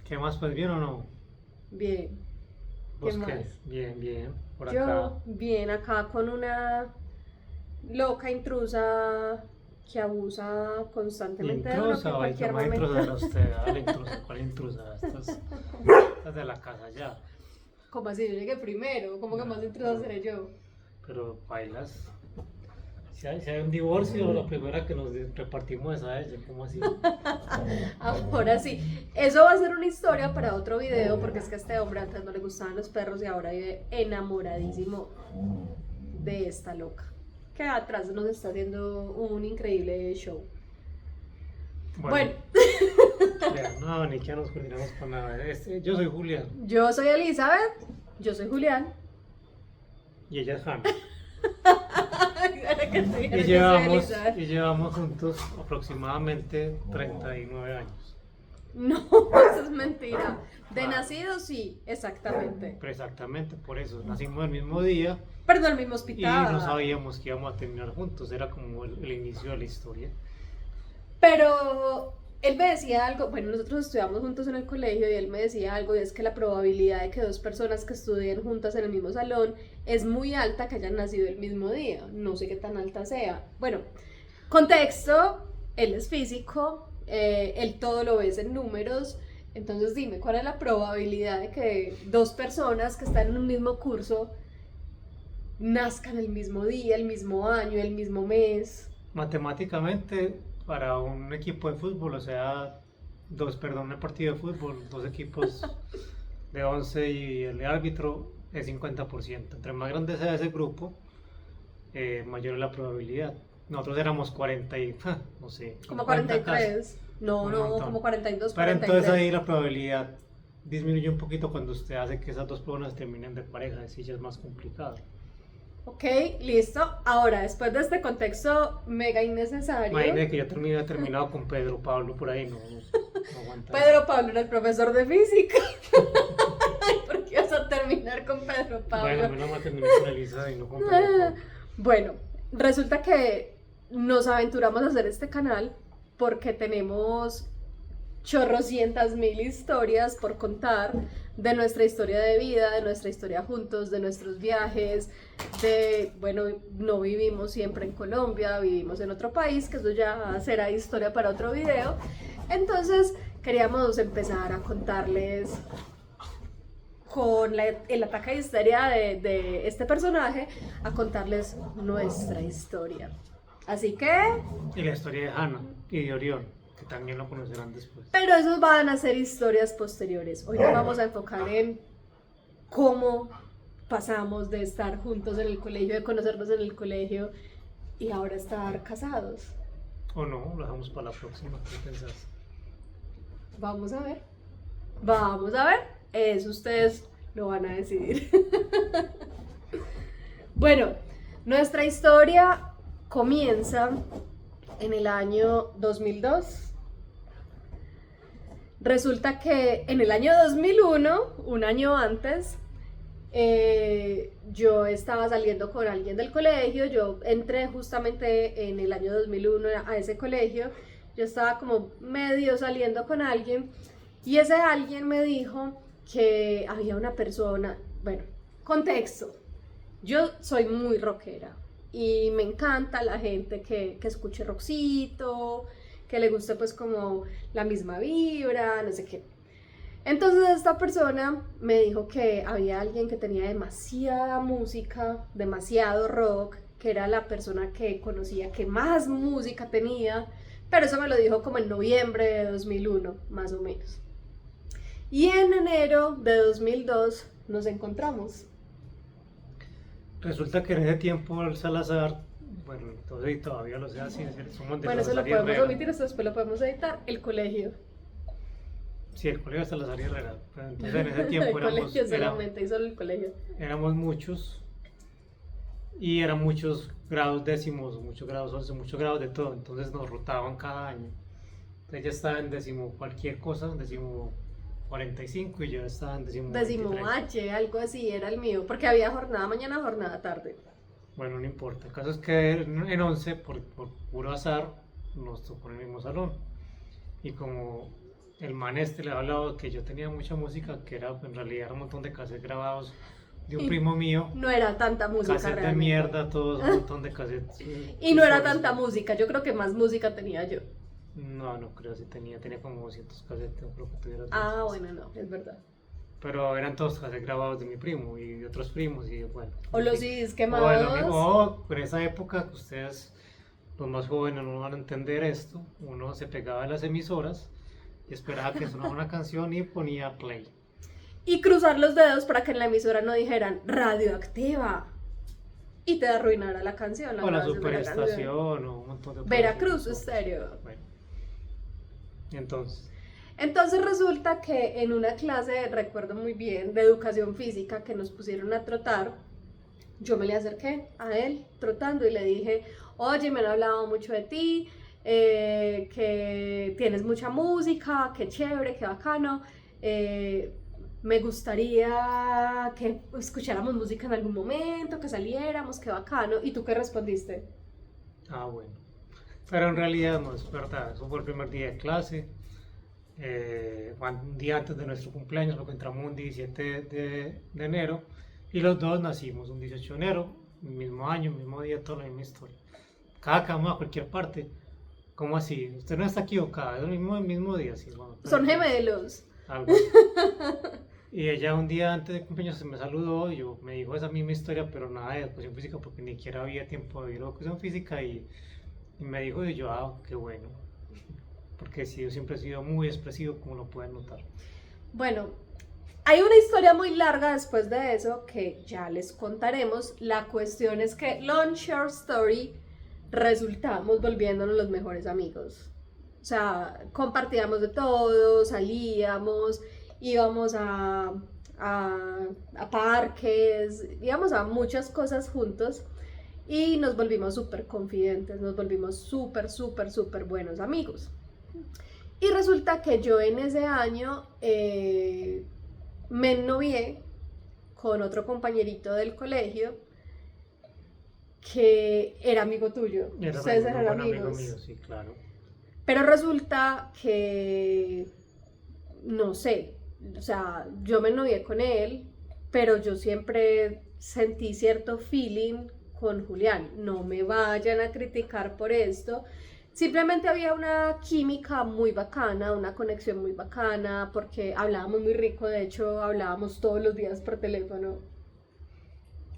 ¿Qué más? Pues bien o no. Bien. ¿Qué ¿Vos qué? más? Bien, bien. Por acá. Yo, bien, acá con una loca intrusa que abusa constantemente de uno que en Intrusa, ay, ¿qué cualquier más momento. intrusa era usted? Dale, intrusa. ¿Cuál intrusa? Esta es de la casa ya. ¿Cómo así? Yo llegué primero. ¿Cómo que No, más intrusa pero, seré yo? pero bailas. Si hay un divorcio, la primera que nos repartimos es a ella. ¿Cómo así? Ahora sí. Eso va a ser una historia para otro video porque es que a este hombre antes no le gustaban los perros y ahora vive enamoradísimo de esta loca. Que atrás nos está haciendo un increíble show. Bueno, Bueno, vean, no, ni que nos coordinamos con nada. Yo soy Julián yo soy Elizabeth. Yo soy Julián. y ella es Hannah. Era que te Y dijera, yo soy llevamos, Elizabeth. y llevamos juntos aproximadamente 39 años. No, eso es mentira. De Ah. nacido, sí, exactamente. Pero exactamente por eso, nacimos el mismo día Pero no el mismo y no hospital. sabíamos que íbamos a terminar juntos, era como el inicio de la historia. Pero él me decía algo, bueno, nosotros estudiamos juntos en el colegio y él me decía algo, y es que la probabilidad de que dos personas que estudien juntas en el mismo salón es muy alta que hayan nacido el mismo día. No sé qué tan alta sea. Bueno, contexto, él es físico, él todo lo ves en números. Entonces dime, ¿cuál es la probabilidad de que dos personas que están en un mismo curso nazcan el mismo día, el mismo año, el mismo mes? Matemáticamente, para un equipo de fútbol, o sea, un partido de fútbol, dos equipos de 11 y el árbitro es 50%. Entre más grande sea ese grupo, mayor es la probabilidad. Nosotros éramos 40 y, no sé, Como 50 casi, 43. No, un no, montón. como 42, Pero entonces 43. ahí la probabilidad disminuye un poquito cuando usted hace que esas dos personas terminen de pareja, así ya es más complicado. Ok, listo. Ahora, después de este contexto mega innecesario, Imagínese que yo terminado con Pedro Pablo por ahí, no aguanta. Pedro Pablo era el profesor de física. ¿Por qué vas a terminar con Pedro Pablo? Bueno, menos mal terminé con Elisa y no con Pedro Pablo. Bueno, resulta que nos aventuramos a hacer este canal porque tenemos chorrocientas mil historias por contar de nuestra historia de vida, de nuestra historia juntos, de nuestros viajes, bueno, no vivimos siempre en Colombia, vivimos en otro país, que eso ya será historia para otro video. Entonces queríamos empezar a contarles con el ataque de histeria de este personaje, a contarles nuestra historia. Así que... Y la historia de Hannah y de Orión, que también lo conocerán después. Pero esos van a ser historias posteriores. Hoy nos vamos a enfocar en cómo pasamos de estar juntos en el colegio, de conocernos en el colegio y ahora estar casados. O no, lo dejamos para la próxima, ¿qué pensás? Vamos a ver. Vamos a ver. Eso ustedes lo van a decidir. Bueno, nuestra historia comienza en el año 2002. Resulta que en el año 2001, un año antes, yo estaba saliendo con alguien del colegio. Yo entré justamente en el año 2001 a ese colegio. Yo estaba como medio saliendo con alguien y ese alguien me dijo que había una persona, bueno, contexto, yo soy muy rockera y me encanta la gente que escuche rockcito, que le guste pues como la misma vibra, no sé qué. Entonces esta persona me dijo que había alguien que tenía demasiada música, demasiado rock, que era la persona que conocía que más música tenía, pero eso me lo dijo como en noviembre de 2001, más o menos. Y en enero de 2002 nos encontramos. Resulta que en ese tiempo el Salazar, bueno, entonces y todavía lo sé así, somos de Bueno, eso lo Salazar y podemos Herrera. omitir, eso después lo podemos editar. El colegio. Sí, el colegio de Salazar y Herrera. Pero entonces en ese tiempo El colegio solamente, y solo el colegio. éramos muchos y eran muchos grados décimos, muchos grados 11, muchos grados de todo, entonces nos rotaban cada año. Entonces ella estaba en décimo cualquier cosa, décimo 45 y yo estaba en décimo Décimo 23. H, algo así era el mío, porque había jornada mañana, jornada tarde. Bueno, no importa. El caso es que en 11, por puro azar, nos tocó en el mismo salón. Y como el man este le ha hablado que yo tenía mucha música, que era en realidad un montón de cassettes grabados de un Y primo mío. no era tanta música Cassettes de realmente. mierda, todos, un montón de cassettes. Y no era solos. tanta música, yo creo que más música tenía yo. No creo si tenía como 200 cassettes, no creo que tuviera Ah, 200. bueno, no, es verdad. Pero eran todos cassettes grabados de mi primo y de otros primos y bueno. O los en fin. CDs O quemados. en esa época, ustedes, los más jóvenes, no van a entender esto. Uno se pegaba a las emisoras y esperaba que sonara una canción y ponía play. Y cruzar los dedos para que en la emisora no dijeran radioactiva. Y te arruinara la canción. O la grabación de la canción. superestación o un montón de otras Veracruz emisoras. Estéreo. Bueno, entonces, Entonces resulta que en una clase, recuerdo muy bien, de educación física que nos pusieron a trotar, yo me le acerqué a él trotando y le dije, oye, me han hablado mucho de ti, que tienes mucha música, qué chévere, qué bacano, me gustaría que escucháramos música en algún momento, que saliéramos, qué bacano. ¿Y tú qué respondiste? bueno. Pero en realidad no es verdad, eso fue el primer día de clase. Fue un día antes de nuestro cumpleaños, porque entramos un 17 de enero y los dos nacimos un 18 de enero, mismo año, mismo día, toda la misma historia. Cada que vamos a cualquier parte, ¿cómo así? Usted no está equivocada, es el mismo día. Sí, bueno, Son gemelos. algo así. Y ella un día antes de cumpleaños se me saludó y me dijo esa misma historia, pero nada de educación física, porque ni siquiera había tiempo de ir a educación física y me dijo y yo, qué bueno. Porque sí, yo siempre he sido muy expresivo, como lo pueden notar. Bueno, hay una historia muy larga después de eso que ya les contaremos. La cuestión es que long short story, resultamos volviéndonos los mejores amigos. O sea, compartíamos de todo, salíamos, íbamos a parques, íbamos a muchas cosas juntos y nos volvimos súper confidentes, nos volvimos súper buenos amigos. Y resulta que yo en ese año me ennovié con otro compañerito del colegio que era amigo tuyo. Era Ustedes un eran buen amigos. amigo mío, sí, claro. Pero resulta que, no sé, o sea, yo me ennovié con él, pero yo siempre sentí cierto feeling con Julián. No me vayan a criticar por esto. Simplemente había una química muy bacana, una conexión muy bacana, porque hablábamos muy rico, de hecho hablábamos todos los días por teléfono.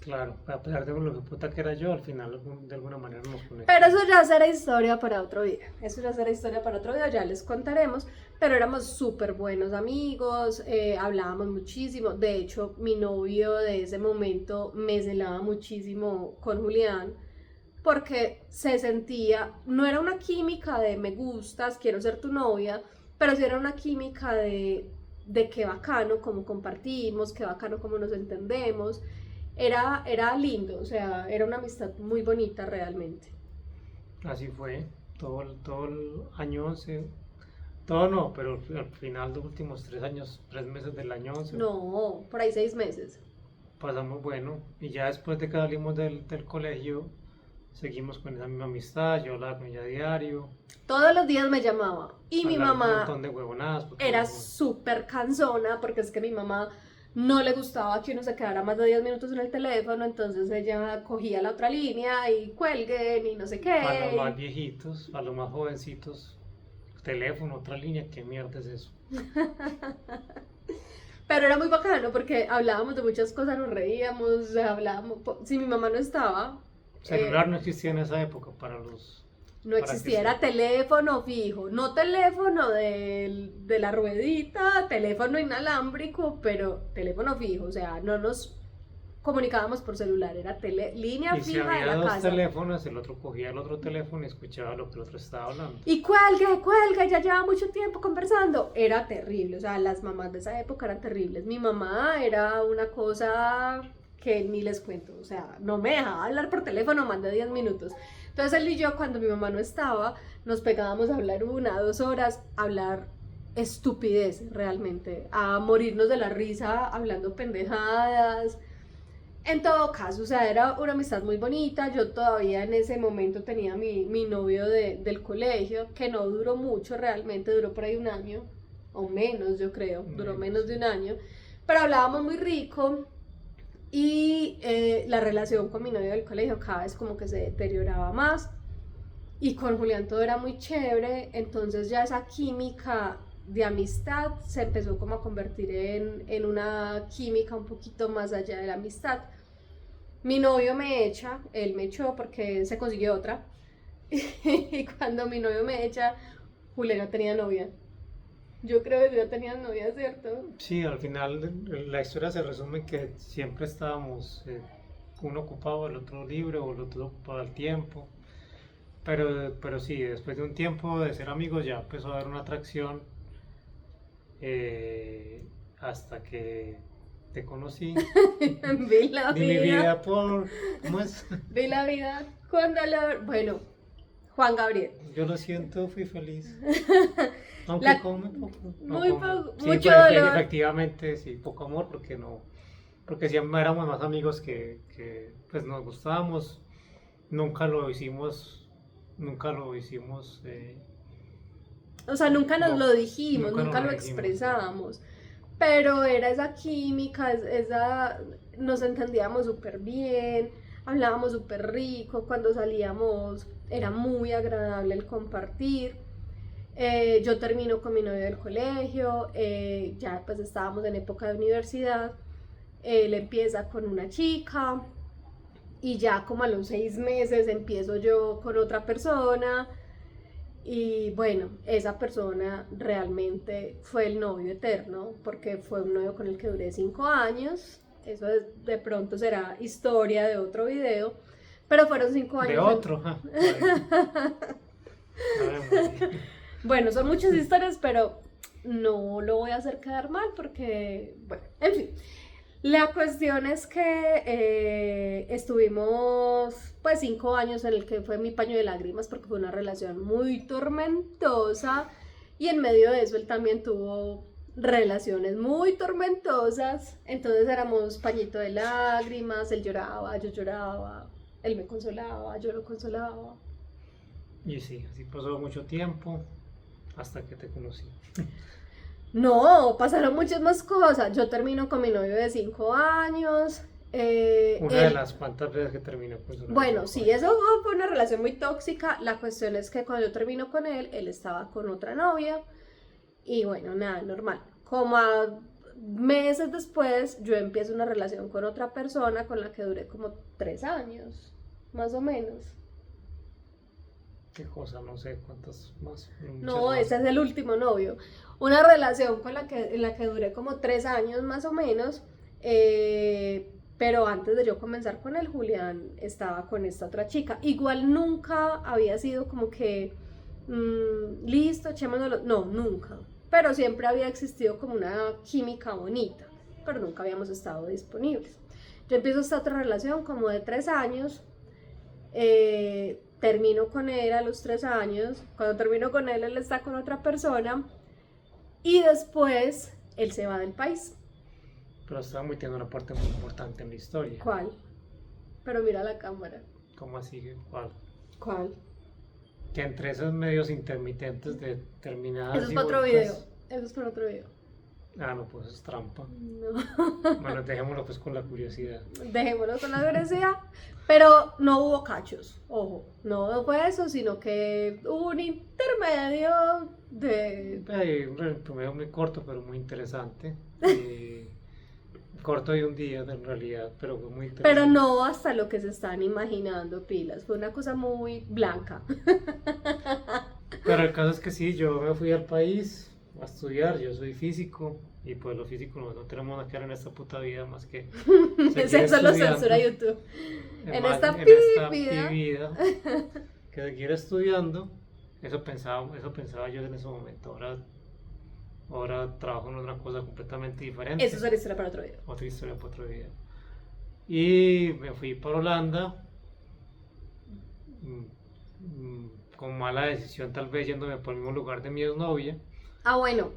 Claro, a pesar de lo que puta que era yo, al final de alguna manera nos conectamos. Pero eso ya será historia para otro día. Eso ya será historia para otro día, ya les contaremos. Pero éramos súper buenos amigos, hablábamos muchísimo. De hecho, mi novio de ese momento me celaba muchísimo con Julián, porque se sentía, no era una química de me gustas, quiero ser tu novia, pero sí era una química de qué bacano como compartimos, qué bacano como nos entendemos. Era lindo, o sea, era una amistad muy bonita realmente. Así fue, todo el año 11, todo no, pero al final de los últimos 3 meses del año 11, No, por ahí 6 meses. pasamos bueno. Y ya después de que salimos del colegio, seguimos con esa misma amistad, yo hablaba con ella a diario. Todos los días me llamaba y mi hablaba un mamá montón de huevonadas. porque era no- súper cansona porque es que mi mamá no le gustaba que uno se quedara más de 10 minutos en el teléfono, entonces ella cogía la otra línea y cuelguen y no sé qué. A los más viejitos, a los más jovencitos, teléfono, otra línea, ¿qué mierda es eso? Pero era muy bacano porque hablábamos de muchas cosas, nos reíamos, hablábamos. Si mi mamá no estaba, Celular no existía en esa época para los... no existía, era teléfono fijo, no teléfono de la ruedita, teléfono inalámbrico, pero teléfono fijo, o sea, no nos comunicábamos por celular, era línea Y si fija de había la dos casa. teléfonos, el otro cogía el otro teléfono y escuchaba lo que el otro estaba hablando. Y cuelga, ya lleva mucho tiempo conversando. Era terrible, o sea, las mamás de esa época eran terribles. Mi mamá era una cosa que ni les cuento, o sea, no me dejaba hablar por teléfono más de 10 minutos. Entonces él y yo, cuando mi mamá no estaba, nos pegábamos a hablar 1 o 2 horas, a hablar estupidez realmente, a morirnos de la risa hablando pendejadas. En todo caso, o sea, era una amistad muy bonita. Yo todavía en ese momento tenía mi novio del colegio, que no duró mucho realmente, duró por ahí 1 año. o menos, yo creo, duró menos de un Menos. año, pero hablábamos muy rico y la relación con mi novio del colegio cada vez como que se deterioraba más y con Julián todo era muy chévere, entonces ya esa química de amistad se empezó como a convertir en una química un poquito más allá de la amistad. Mi novio me echa, él me echó porque se consiguió otra. Y cuando mi novio me echa, Julián no tenía novia. Yo creo que tú no tenías novia, ¿cierto? Sí, al final la historia se resume en que siempre estábamos, uno ocupado, el otro libre o el otro ocupado al tiempo. Pero sí, después de un tiempo de ser amigos ya empezó a haber una atracción hasta que te conocí. Vi la Di mi vida, vida por... ¿Cómo es? vi la vida con dolor. Bueno, Juan Gabriel. Yo lo siento, fui feliz. Aunque La- come poco. Muy come. poco, Sí, mucho pues, dolor. efectivamente, sí, poco amor, porque no. Porque siempre éramos más amigos pues nos gustábamos. Nunca lo hicimos. Nunca lo hicimos. O sea, nunca nos No, lo dijimos, nunca nos nunca lo lo dijimos. expresábamos. Pero era esa química, nos entendíamos súper bien, hablábamos súper rico, cuando salíamos era muy agradable el compartir. Yo termino con mi novio del colegio, ya pues estábamos en época de universidad, él empieza con una chica y ya como a los 6 meses empiezo yo con otra persona. Y bueno, esa persona realmente fue el novio eterno, porque fue un novio con el que duré 5 años. Eso de pronto será historia de otro video, pero fueron 5 años. De otro. Bueno, son muchas historias, pero no lo voy a hacer quedar mal porque, bueno, en fin. La cuestión es que estuvimos pues 5 años en el que fue mi paño de lágrimas porque fue una relación muy tormentosa y en medio de eso él también tuvo relaciones muy tormentosas, entonces éramos pañito de lágrimas, él lloraba, yo lloraba, él me consolaba, yo lo consolaba. Y sí, así pasó mucho tiempo hasta que te conocí. No, pasaron muchas más cosas. Yo termino con mi novio de 5 años. Una de las cuantas veces que terminó con su Bueno, relación. sí, eso fue una relación muy tóxica. La cuestión es que cuando yo termino con él estaba con otra novia. Y bueno, nada, normal. Como a meses después, yo empiezo una relación con otra persona con la que duré como 3 años, más o menos. Qué cosa, no sé cuántas más. No, muchas ese más. es el último novio. Una relación en la que duré como 3 años más o menos. Pero antes de yo comenzar con él, Julián estaba con esta otra chica. Igual nunca había sido como que, listo, echémonos. No, nunca. Pero siempre había existido como una química bonita. Pero nunca habíamos estado disponibles. Yo empiezo esta otra relación como de 3 años. Termino con él a los 3 años. Cuando termino con él está con otra persona. Y después él se va del país. Pero estaba metiendo una parte muy importante en la historia. ¿Cuál? Pero mira la cámara. ¿Cómo así? ¿Cuál? ¿Cuál? Que entre esos medios intermitentes de determinadas. Eso es y para otro vueltas- video. Eso es para otro video. Ah, no, pues es trampa. No. Bueno, dejémoslo pues con la curiosidad. Dejémoslo con la curiosidad. Pero no hubo cachos. Ojo. No fue eso, sino que hubo un intermedio de. Hay un promedio muy corto, pero muy interesante. Corto de un día, en realidad, pero fue muy interesante. Pero no hasta lo que se están imaginando, pilas. Fue una cosa muy blanca. Pero el caso es que sí, yo me fui al país a estudiar, yo soy físico y pues los físicos no tenemos nada que hacer en esta puta vida más que seguir Eso lo estudiando. censura YouTube. En Más- esta vida que seguir estudiando, eso pensaba yo en ese momento. Ahora trabajo en otra cosa completamente diferente. Eso es una historia para otro video. Otra historia para otro video. Y me fui para Holanda. Con mala decisión, tal vez yéndome por el mismo lugar de mi exnovia. Ah, bueno,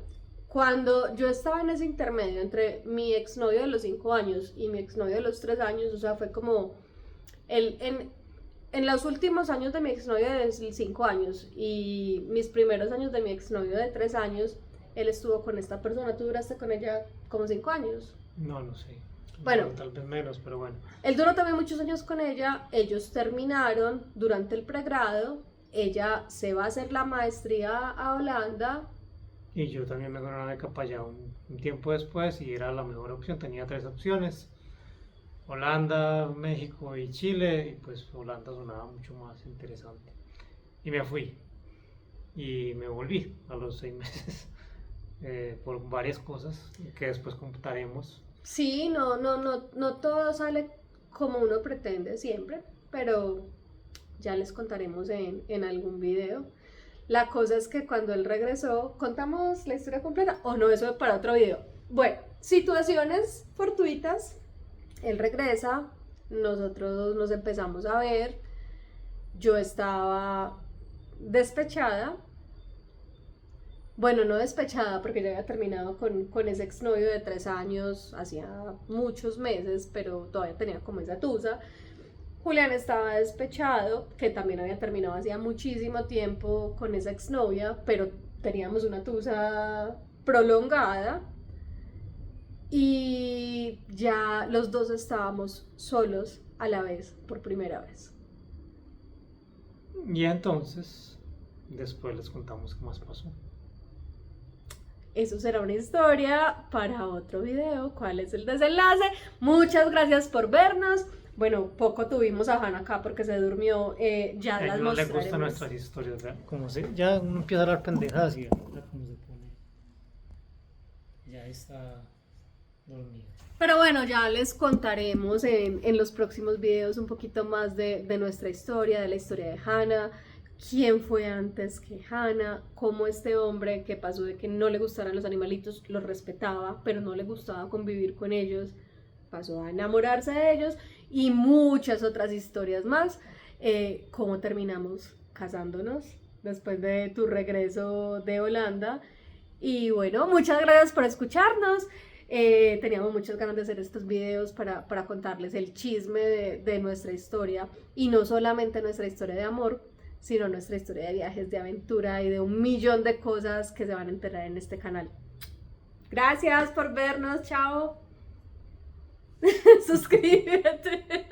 cuando yo estaba en ese intermedio entre mi exnovio de los 5 años y mi exnovio de los 3 años, o sea, fue como en los últimos años de mi exnovio de 5 años y mis primeros años de mi exnovio de 3 años, él estuvo con esta persona. Tú duraste con ella como 5 años. No sé. Bueno. Tal vez menos, pero bueno. Él duró también muchos años con ella. Ellos terminaron durante el pregrado. Ella se va a hacer la maestría a Holanda. Y yo también me gané una beca para allá un tiempo después y era la mejor opción. Tenía 3 opciones: Holanda, México y Chile. Y pues Holanda sonaba mucho más interesante. Y me fui. Y me volví a los 6 meses por varias cosas que después contaremos. Sí, no todo sale como uno pretende siempre, pero ya les contaremos en algún video. La cosa es que cuando él regresó, ¿contamos la historia completa? ¿O no? Eso es para otro video. Bueno, situaciones fortuitas. Él regresa, nosotros nos empezamos a ver. Yo estaba despechada. Bueno, no despechada porque ya había terminado con ese exnovio de 3 años, hacía muchos meses, pero todavía tenía como esa tusa. Julián estaba despechado, que también había terminado hacía muchísimo tiempo con esa exnovia, pero teníamos una tusa prolongada y ya los dos estábamos solos a la vez por primera vez. Y entonces, después les contamos qué más pasó. Eso será una historia para otro video. ¿Cuál es el desenlace? Muchas gracias por vernos. Bueno, poco tuvimos a Hanna acá porque se durmió. Ya las no le mostraremos. gustan nuestras historias, ¿verdad? Como ya uno empieza a hablar pendejadas y cómo se pone. Ya está dormido. Pero bueno, ya les contaremos en los próximos videos un poquito más de nuestra historia, de la historia de Hanna. Quién fue antes que Hanna, cómo este hombre que pasó de que no le gustaran los animalitos, los respetaba, pero no le gustaba convivir con ellos, pasó a enamorarse de ellos y muchas otras historias más. Cómo terminamos casándonos después de tu regreso de Holanda. Y bueno, muchas gracias por escucharnos. Teníamos muchas ganas de hacer estos videos para contarles el chisme de nuestra historia, y no solamente nuestra historia de amor, sino nuestra historia de viajes, de aventura y de un millón de cosas que se van a enterar en este canal. Gracias por vernos, chao. Suscríbete.